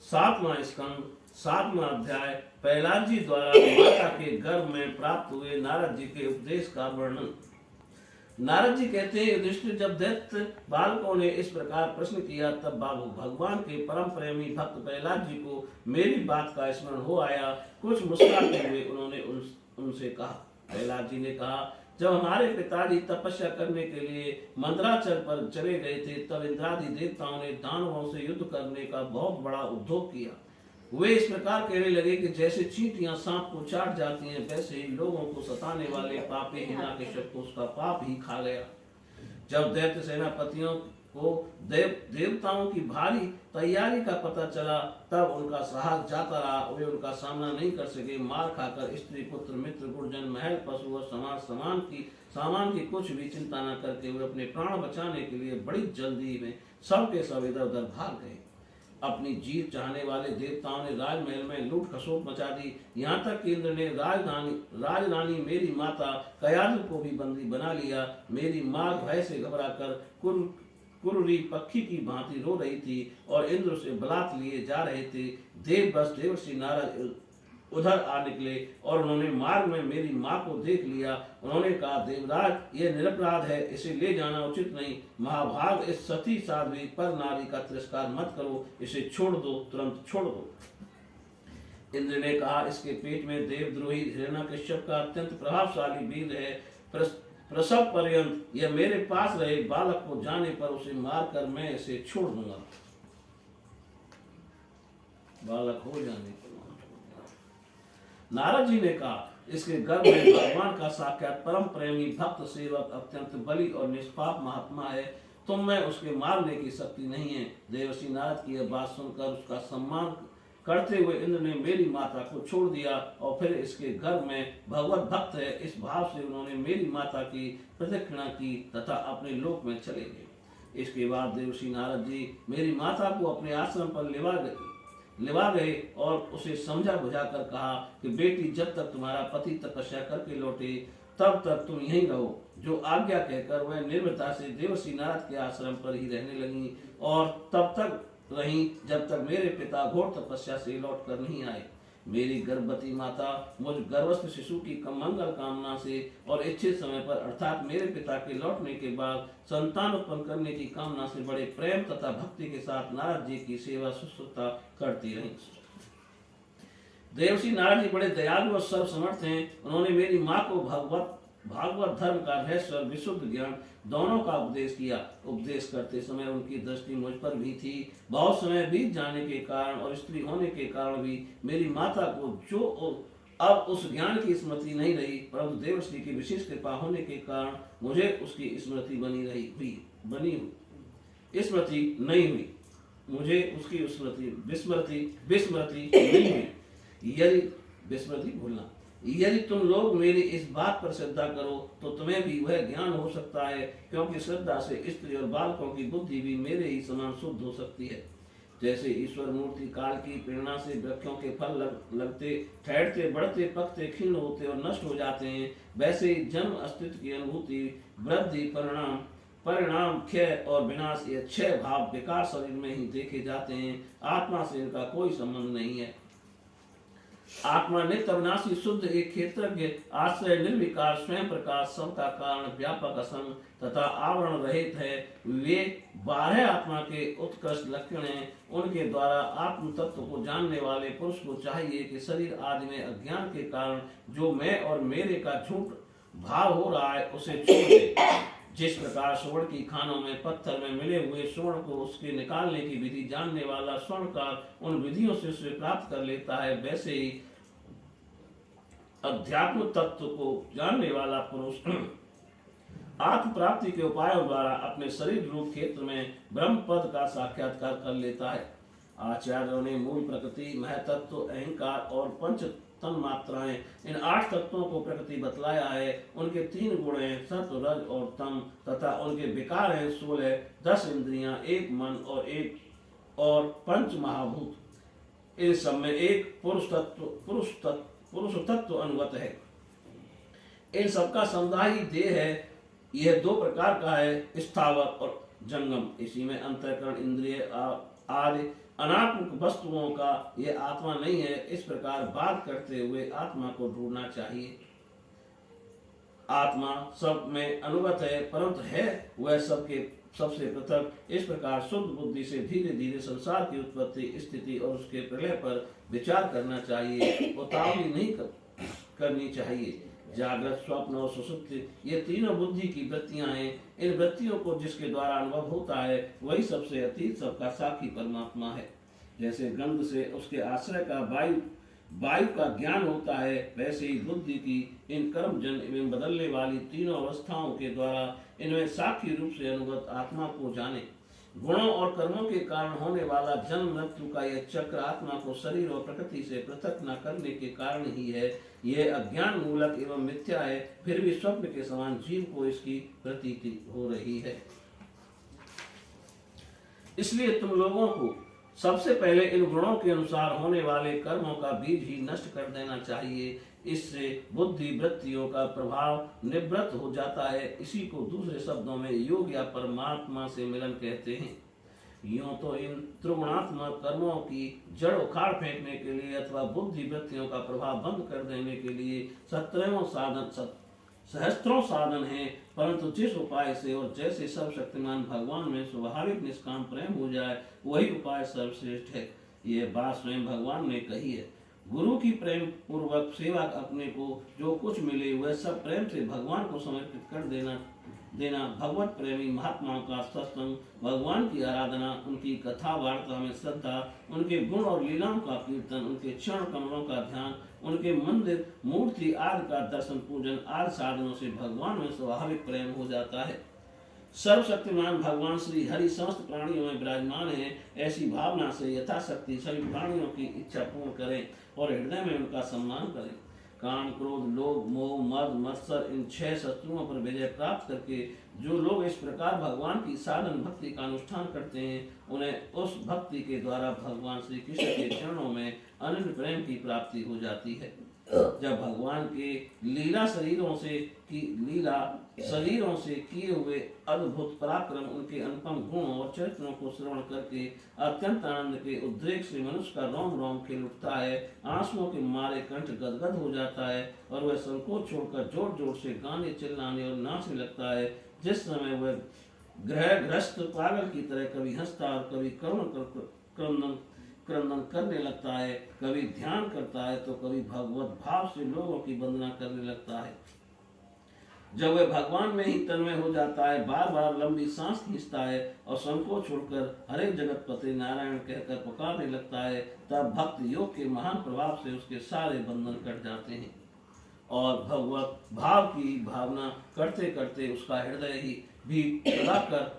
सातवां स्कंद, सातवां अध्याय। प्रहलाद जी द्वारा माता के गर्भ में प्राप्त हुए नारद जी के उपदेश का वर्णन। नारद जी कहते हैं, युधिष्ठिर, जब दैत्य बालकों ने इस प्रकार प्रश्न किया, तब बाबू भगवान के परम प्रेमी भक्त प्रहलाद जी को मेरी बात का स्मरण हो आया। कुछ मुस्कुराते हुए उन्होंने उनसे कहा। प्रहलाद जी ने कहा, जब हमारे पिताजी तपस्या करने के लिए मंदराचल पर चले गए थे, तब इंद्रादि देवताओं ने दानवों से युद्ध करने का बहुत बड़ा उद्योग किया। वे इस प्रकार कहने लगे कि जैसे चींटियां सांप को चाट जाती हैं, वैसे ही लोगों को सताने वाले पापी हिरण्यकश्यप को उसका पाप ही खा गया। जब दैत्य सेनापतियों को देवताओं की भारी तैयारी का पता चला, तब उनका साहस जाता रहा। वे उनका सामना नहीं कर सके। मार खाकर स्त्री पुत्र मित्र गुरुजन महल पशु और सामान की कुछ भी चिंता न करके वे अपने प्राण बचाने के लिए बड़ी जल्दी में सबके सब इधर उधर भाग गए। अपनी जीत चाहने वाले देवताओं ने राजमहल में लूट खसोट मचा दी। यहाँ तक कि इंद्र ने राजरानी मेरी माता कयाधु को भी बंदी बना लिया। मेरी माँ भय से घबराकर कुर्री पक्षी की भांति रो रही थी और इंद्र से बलात् लिए जा रहे थे। देवर्षि नारद उधर आ निकले और उन्होंने मार्ग में मेरी माँ को देख लिया। उन्होंने कहा, देवराज, ये निरपराध है, इसे ले जाना उचित नहीं। महाभाग, इस सती साध्वी पर नारी का तिरस्कार मत करो, इसे छोड़ दो, तुरंत छोड़ दो। इंद्र ने कहा, इसके पेट में देवद्रोही हिरण्यकश्यप का अत्यंत प्रभावशाली बीज है। प्रसव पर्यंत यह मेरे पास रहे। बालक को जाने पर उसे मारकर मैं इसे छोड़ दूंगा। बालक हो जाने पर नारद जी ने कहा, इसके गर्भ में भगवान का साक्षात परम प्रेमी भक्त सेवक अत्यंत बलि और निष्पाप महात्मा है। तुम में उसके मारने की शक्ति नहीं है। देवर्षि नारद की यह बात सुनकर उसका सम्मान करते हुए इंद्र ने मेरी माता को छोड़ दिया और फिर इसके गर्भ में भगवत भक्त है, इस भाव से उन्होंने मेरी माता की प्रदक्षिणा की तथा अपने लोक में चले गए। इसके बाद देवर्षि नारद जी मेरी माता को अपने आश्रम पर लिवा गए और उसे समझा बुझाकर कहा कि बेटी, जब तक तुम्हारा पति तपस्या करके लौटे तब तक तुम यहीं रहो। जो आज्ञा कहकर वह निर्भयता से देवर्षि नारद के आश्रम पर ही रहने लगी और तब तक रही जब तक मेरे पिता घोर तपस्या से लौट कर नहीं आए। मेरी गर्भवती माता मुझ गर्भस्थ शिशु की मंगल कामना से और इच्छित समय पर अर्थात मेरे पिता के लौटने के बाद संतान उत्पन्न करने की कामना से बड़े प्रेम तथा भक्ति के साथ नारद जी की सेवा शुश्रूषा करती रही। देवर्षि नारद जी बड़े दयालु और सर्वसमर्थ हैं। उन्होंने मेरी माँ को भागवत धर्म का रहस्य और विशुद्ध ज्ञान दोनों का उपदेश किया। उपदेश करते समय उनकी दृष्टि मुझ पर भी थी। बहुत समय बीत जाने के कारण और स्त्री होने के कारण भी मेरी माता को जो अब उस ज्ञान की स्मृति नहीं रही, परंतु देवर्षि की विशेष कृपा होने के कारण मुझे उसकी स्मृति स्मृति नहीं हुई। मुझे उसकी विस्मृति नहीं हुई। यदि विस्मृति भूलना, यदि तुम लोग मेरी इस बात पर श्रद्धा करो तो तुम्हें भी वह ज्ञान हो सकता है, क्योंकि श्रद्धा से स्त्री और बालकों की बुद्धि भी मेरे ही समान शुद्ध हो सकती है। जैसे ईश्वर मूर्ति काल की प्रेरणा से वृक्षों के फल लगते, ठहरते, बढ़ते, पकते, क्षीण होते और नष्ट हो जाते हैं, वैसे ही जन्म, अस्तित्व की अनुभूति, वृद्धि, परिणाम, क्षय और विनाश, ये 6 भाव विकार शरीर में ही देखे जाते हैं। आत्मा से इनका कोई संबंध नहीं है। आत्मा नित्य अविनाशी शुद्ध एक क्षेत्रज्ञ आश्रय निर्विकार स्वयं प्रकाश सबका कारण व्यापक असंग तथा आवरण रहित है। वे 12 आत्मा के उत्कृष्ट लक्षण हैं। उनके द्वारा आत्म तत्व को जानने वाले पुरुष को चाहिए कि शरीर आदि में अज्ञान के कारण जो मैं और मेरे का झूठ भाव हो रहा है उसे छोड़ दे। जिस प्रकार स्वर्ण की खानों में पत्थर में मिले हुए स्वर्ण को उसके निकालने की विधि जानने वाला स्वर्णकार उन विधियों से उसे प्राप्त कर लेता है, वैसे ही अध्यात्म तत्व को जानने वाला पुरुष आत्म प्राप्ति के उपायों द्वारा अपने शरीर रूप क्षेत्र में ब्रह्म पद का साक्षात्कार कर लेता है। आचार्यों ने मूल प्रकृति, महतत्व, अहंकार और पंच तन्मात्राएं, इन 8 तत्वों को प्रकृति बतलाया है। उनके 3 गुण हैं, सत्व, रज और तम, तथा उनके विकार हैं 16, 10 इंद्रियां, 1 मन और 5 महाभूत। इस सब में एक पुरुष तत्व अनुगत है। इन सबका समुदाय ही देह है। यह 2 प्रकार का है, स्थावर और जंगम। इसी में अंतःकरण, इंद्रिय आदि अनात्मक वस्तुओं का ये आत्मा नहीं है, इस प्रकार बात करते हुए आत्मा को ढूंढना चाहिए। आत्मा सब में अनुगत है, परंतु है वह सबके सबसे पृथक। इस प्रकार शुद्ध बुद्धि से धीरे धीरे संसार की उत्पत्ति, स्थिति और उसके प्रलय पर विचार करना चाहिए, उतावली नहीं करनी चाहिए। जागृत, स्वप्न और सुषुप्ति ये तीनों बुद्धि की वृत्तियां हैं। इन वृत्तियों को जिसके द्वारा अनुभव होता है वही सबसे अतीत, सबका साक्षी परमात्मा है। जैसे गंध से उसके आश्रय का वायु का ज्ञान होता है, वैसे ही बुद्धि की इन कर्मजन एवं बदलने वाली तीनों अवस्थाओं के द्वारा इनमें साक्षी रूप से अनुगत आत्मा को जाने। गुणों और कर्मों के कारण होने वाला जन्म मृत्यु का यह चक्र आत्मा को शरीर और प्रकृति से पृथक न करने के कारण ही है। यह अज्ञान मूलक एवं मिथ्या है, फिर भी स्वप्न के समान जीव को इसकी प्रतीति हो रही है। इसलिए तुम लोगों को सबसे पहले इन गुणों के अनुसार होने वाले कर्मों का बीज ही नष्ट कर देना चाहिए। इससे बुद्धि वृत्तियों का प्रभाव निवृत्त हो जाता है। इसी को दूसरे शब्दों में योग या परमात्मा से मिलन कहते हैं। यूं तो इन त्रिगुणात्मक कर्मों की जड़ उखाड़ फेंकने के लिए अथवा बुद्धि वृत्तियों का प्रभाव बंद कर देने के लिए सहस्त्रों साधन हैं, परंतु जिस उपाय से और जैसे सर्वशक्तिमान भगवान में स्वाभाविक निष्काम प्रेम हो जाए वही उपाय सर्वश्रेष्ठ है। यह बात स्वयं भगवान ने कही है। गुरु की प्रेम पूर्वक सेवा अपने को जो कुछ मिले वह सब प्रेम से भगवान को समर्पित कर देना भगवत प्रेमी महात्माओं का सत्संग, भगवान की आराधना, उनकी कथा वार्ता में श्रद्धा, उनके गुण और लीलाओं का कीर्तन, उनके चरण कमलों का ध्यान, उनके मंदिर मूर्ति आदि का दर्शन पूजन आदि साधनों से भगवान में स्वाभाविक प्रेम हो जाता है। सर्वशक्तिमान भगवान श्री हरि समस्त प्राणियों में विराजमान है। ऐसी भावना से यथाशक्ति सभी प्राणियों की इच्छा पूर्ण करें और हृदय में उनका सम्मान करें। काम, क्रोध, लोभ, मोह, मद, मत्सर इन 6 शत्रुओं पर विजय प्राप्त करके जो लोग इस प्रकार भगवान की साधन भक्ति का अनुष्ठान करते हैं, उन्हें उस भक्ति के द्वारा भगवान श्री कृष्ण के चरणों में अनन्य प्रेम की प्राप्ति हो जाती है। जब भगवान के लीला शरीरों से किए हुए अद्भुत पराक्रम, उनके अनुपम गुणों और चरित्रों को श्रवण करके अत्यंत आनंद के उद्रेक से मनुष्य का रोम रोम खिल उठता है, आंसुओं के मारे कंठ गदगद हो जाता है और वह संकोच छोड़कर जोर जोर से गाने, चिल्लाने और नाचने लगता है। जिस समय वह ग्रहग्रस्त पागल की तरह कभी हंसता और कभी क्रंदन करने लगता है, कभी ध्यान करता है तो कभी भगवत भाव से लोगों की वंदना करने लगता है। जब वह भगवान में ही तन्मय हो जाता है, बार बार लंबी सांस खींचता है और संकोच छोड़कर हरे जगत पति नारायण कहकर पुकारने लगता है, तब भक्त योग के महान प्रभाव से उसके सारे बंधन कट जाते हैं और भगवत भाव की भावना करते करते उसका हृदय ही भी कर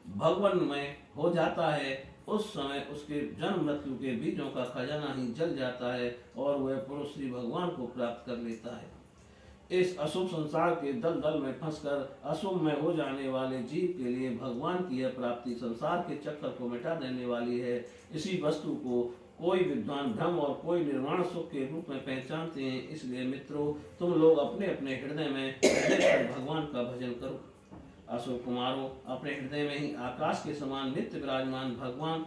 भगवान में हो जाता है। उस समय उसके जन्म मृत्यु के बीजों का खजाना ही जल जाता है और वह पुरुष श्री भगवान को प्राप्त कर लेता है। इस अशुभ संसार के दलदल में फंसकर अशुभ में हो जाने वाले जीव के लिए भगवान की यह प्राप्ति संसार के चक्कर को मिटा देने वाली है। इसी वस्तु को कोई विद्वान ब्रह्म और कोई निर्वाण सुख के रूप में पहचानते हैं। इसलिए मित्रों, तुम लोग अपने अपने हृदय में भगवान का भजन करो। अशोक कुमारों, अपने हृदय में ही आकाश के समान नित्य विराजमान भगवान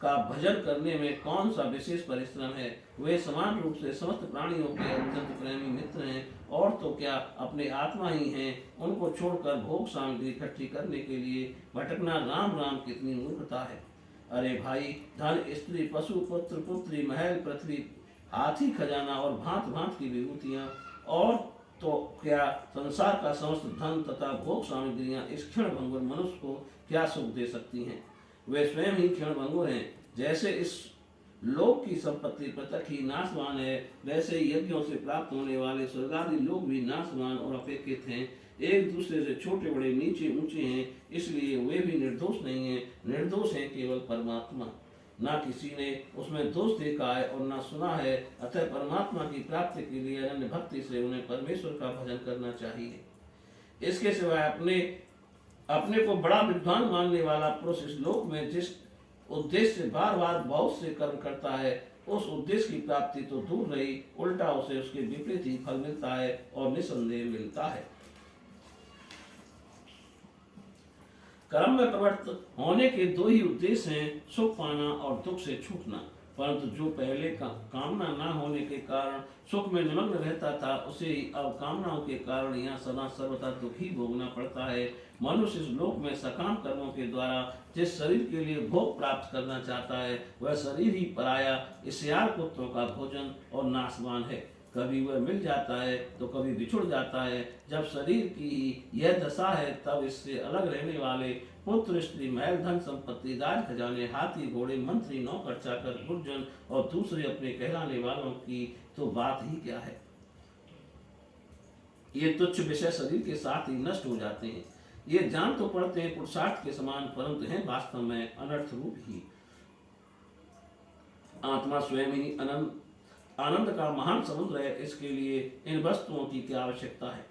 का भजन करने में कौन सा विशेष परिश्रम है। वे समान रूप से समस्त प्राणियों के अत्यंत प्रेमी मित्र हैं और तो क्या अपने आत्मा ही हैं। उनको छोड़कर भोग सामग्री इकट्ठी करने के लिए भटकना राम राम कितनी मूर्खता है। अरे भाई, धन, स्त्री, पशु, पुत्र, पुत्री, महल, पृथ्वी, हाथी, खजाना और भांत भांत की विभूतियां और तो क्या संसार का समस्त धन तथा भोग सामग्रियां इस क्षण भंगुर मनुष्य को क्या सुख दे सकती हैं। वे स्वयं ही क्षण भंगुर हैं। जैसे इस लोक की संपत्ति पृथक ही नाशवान है, वैसे ही यज्ञों से प्राप्त होने वाले स्वर्गादि लोग भी नाशवान और अपेक्षित हैं। एक दूसरे से छोटे बड़े नीचे ऊंचे हैं, इसलिए वे भी निर्दोष नहीं हैं। निर्दोष है केवल परमात्मा। ना किसी ने उसमें दोष देखा है और ना सुना है। अतः परमात्मा की प्राप्ति के लिए अनन्य भक्ति से उन्हें परमेश्वर का भजन करना चाहिए। इसके सिवाय अपने को बड़ा विद्वान मानने वाला पुरुष इस लोक में जिस उद्देश्य से बार बार बहुत से कर्म करता है, उस उद्देश्य की प्राप्ति तो दूर रही, उल्टा उसे उसके विपरीत ही फल मिलता है और निसंदेह मिलता है। कर्म में प्रवृत्त होने के दो ही उद्देश्य हैं, सुख पाना और दुख से छूटना। परंतु जो पहले कामना न होने के कारण सुख में निमग्न रहता था, उसे अब कामनाओं के कारण यहाँ सदा सर्वथा दुख ही भोगना पड़ता है। मनुष्य इस लोक में सकाम कर्मों के द्वारा जिस शरीर के लिए भोग प्राप्त करना चाहता है, वह शरीर ही पराया, इस्यार कुत्तों का भोजन और नाशवान है। कभी वह मिल जाता है तो कभी बिछुड़ जाता है। जब शरीर की यह दशा है, तब इससे अलग रहने वाले पुत्र, स्त्री, महल, धन संपत्ति, राज खजाने, हाथी, घोड़े, मंत्री, नौकर, चाकर, गुर्जन और दूसरे अपने कहलाने वालों की तो बात ही क्या है। ये तुच्छ विषय शरीर के साथ ही नष्ट हो जाते हैं। ये जान तो पड़ते हैं पुरुषार्थ के समान, परंतु हैं वास्तव में अनर्थ रूप ही। आत्मा स्वयं ही आनंद का महान समुद्र है। इसके लिए इन वस्तुओं की क्या आवश्यकता है।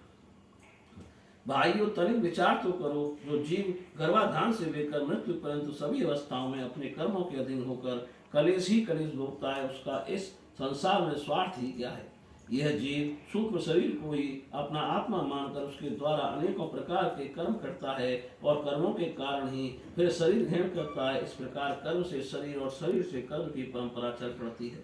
भाइयों, तनिक विचार तो करो। जो जीव गर्भाधान से लेकर मृत्यु परंतु सभी अवस्थाओं में अपने कर्मों के अधीन होकर कलेश ही कलेश भोगता है, उसका इस संसार में स्वार्थ ही क्या है। यह जीव सूक्ष्म शरीर को ही अपना आत्मा मानकर उसके द्वारा अनेकों प्रकार के कर्म करता है और कर्मों के कारण ही फिर शरीर ग्रहण करता है। इस प्रकार कर्म से शरीर और शरीर से कर्म की परंपरा चल पड़ती है।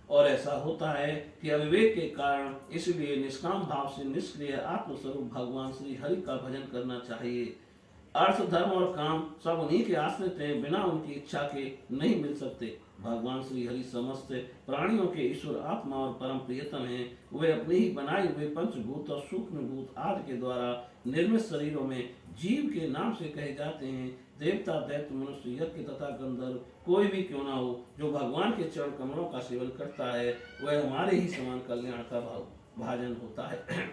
और ऐसा होता है कि अविवेक के कारण इसलिए निष्काम भाव से निष्क्रिय आत्मस्वरूप भगवान श्री हरि का भजन करना चाहिए। अर्थ, धर्म और काम सब उन्हीं के आश्रित हैं, बिना उनकी इच्छा के नहीं मिल सकते। भगवान श्री हरि समस्त प्राणियों के ईश्वर, आत्मा और परम प्रियतम हैं। वे अपने ही बनाए हुए पंचभूत और सूक्ष्म भूत आदि के द्वारा निर्मित शरीरों में जीव के नाम से कहे जाते हैं। देवता, दैत्य, मनुष्य, यज्ञ तथा गंधर्व कोई भी क्यों ना हो, जो भगवान के चरण कमलों का सेवन करता है, वह हमारे ही समान कल्याण का भाजन होता है।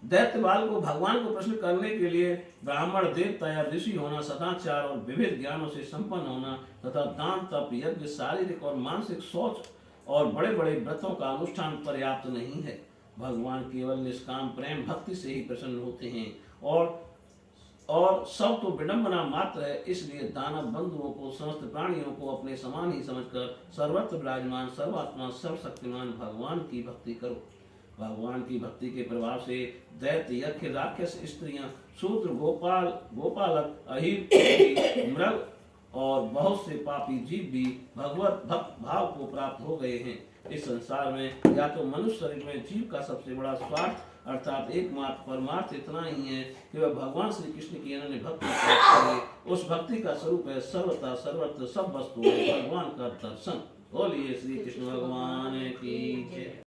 दैत्य बाल को भगवान को प्रश्न करने के लिए ब्राह्मण, देवता या ऋषि होना, सदाचार और विविध ज्ञानों से संपन्न होना तथा दान, तप, यज्ञ, शारीरिक और मानसिक शौच और बड़े बड़े व्रतों का अनुष्ठान पर्याप्त नहीं है। भगवान केवल निष्काम प्रेम भक्ति से ही प्रसन्न होते हैं और सब तो विडंबना मात्र है। इसलिए दानव बंधुओं को, समस्त प्राणियों को अपने समान ही समझकर सर्वत्र विराजमान, सर्वात्मा, सर्वशक्तिमान भगवान की भक्ति करो। भगवान की भक्ति के प्रभाव से दैत्य, यक्ष, राक्षस, स्त्रियां, शूद्र, गोपालक, अहीर, मृग और बहुत से पापी जीव भी भगवत भक्त भाव को प्राप्त हो गए हैं। इस संसार में या तो मनुष्य शरीर में जीव का सबसे बड़ा स्वार्थ अर्थात एकमात्र परमार्थ इतना ही है कि वह भगवान श्री कृष्ण की अनन्य भक्ति करे। उस भक्ति का स्वरूप है सर्वथा सर्वत्र सब वस्तु में भगवान का दर्शन। बोलिए श्री कृष्ण भगवान की जय।